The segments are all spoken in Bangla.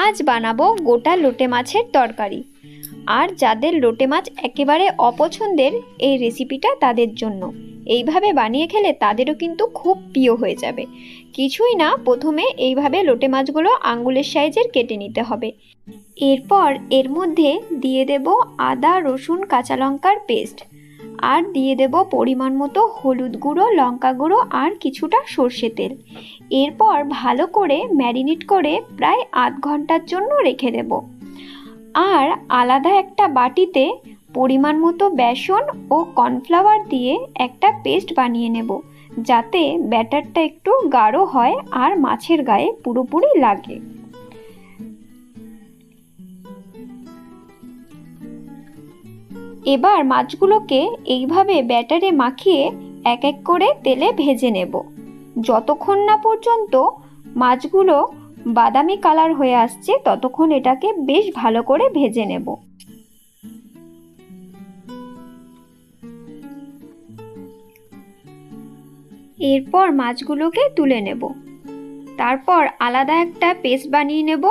আজ বানাবো গোটা লোটে মাছের তরকারি। আর যাদের লোটে মাছ একেবারে অপছন্দের এই রেসিপিটা তাদের জন্য। এইভাবে বানিয়ে খেলে তাদেরও কিন্তু খুব প্রিয় হয়ে যাবে। কিছুই না, প্রথমে এইভাবে লোটে মাছগুলো আঙ্গুলের সাইজের কেটে নিতে হবে। এরপর এর মধ্যে দিয়ে দেব আদা, রসুন, কাঁচা লঙ্কার পেস্ট, আর দিয়ে দেব পরিমাণ মতো হলুদ গুঁড়ো, লঙ্কা গুঁড়ো আর কিছুটা সর্ষে তেল। এরপর ভালো করে ম্যারিনেট করে প্রায় আধ ঘন্টার জন্য রেখে দেব। আর আলাদা একটা বাটিতে পরিমাণ মতো বেসন ও কর্নফ্লাওয়ার দিয়ে একটা পেস্ট বানিয়ে নেব, যাতে ব্যাটারটা একটু গাঢ় হয় আর মাছের গায়ে পুরোপুরি লাগে। এবার মাছগুলোকে এইভাবে ব্যাটারে মাখিয়ে এক এক করে তেলে ভেজে নেব, যতক্ষণ না পর্যন্ত মাছগুলো বাদামি কালার হয়ে আসছে ততক্ষণ এটাকে বেশ ভালো করে ভেজে নেব। এরপর মাছগুলোকে তুলে নেব। তারপর আলাদা একটা পেস্ট বানিয়ে নেব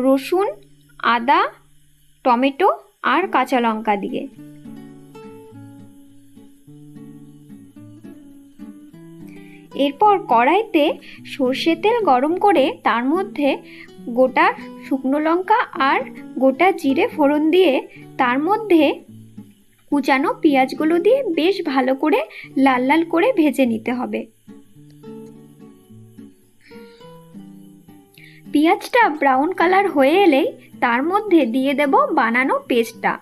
রসুন, আদা, টমেটো আর কাঁচা লঙ্কা দিয়ে। এরপর কড়াইতে সর্ষের তেল গরম করে তার মধ্যে গোটা শুকনো লঙ্কা আর গোটা জিরে ফোড়ন দিয়ে তার মধ্যে কুচানো পেঁয়াজগুলো দিয়ে বেশ ভালো করে লাল লাল করে ভেজে নিতে হবে। পেঁয়াজটা ব্রাউন কালার হয়ে এলেই তার মধ্যে দিয়ে দেব বানানো পেস্টটা।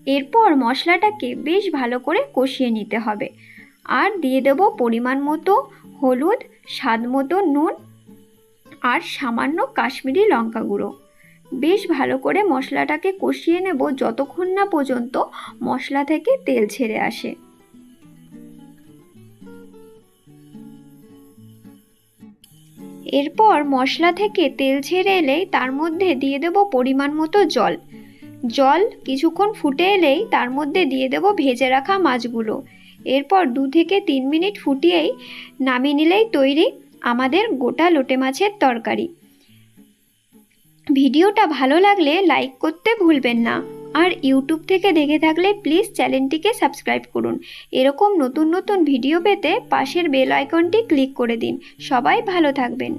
এরপর মশলাটাকে বেশ ভালো করে কষিয়ে নিতে হবে। আর দিয়ে দেব পরিমাণ মতো হলুদ, স্বাদ মতো নুন আর সামান্য কাশ্মীরি লঙ্কা গুঁড়ো। বেশ ভালো করে মশলাটাকে কষিয়ে নেব যতক্ষণ না পর্যন্ত মশলা থেকে তেল ছেড়ে আসে। এরপর মশলা থেকে তেল ছেড়ে এলেই তার মধ্যে দিয়ে দেব পরিমাণ মতো জল। জল কিছুক্ষণ ফুটে এলেই তার মধ্যে দিয়ে দেব ভেজে রাখা মাছগুলো। এরপর 2 থেকে 3 মিনিট ফুটিয়েই নামিয়ে নিলেই তৈরি আমাদের গোটা লোটে মাছের তরকারি। ভিডিওটা ভালো লাগলে লাইক করতে ভুলবেন না। আর ইউটিউব থেকে দেখে থাকলে প্লিজ চ্যানেলটিকে সাবস্ক্রাইব করুন। এরকম নতুন নতুন ভিডিও পেতে পাশের বেল আইকনটি ক্লিক করে দিন। সবাই ভালো থাকবেন।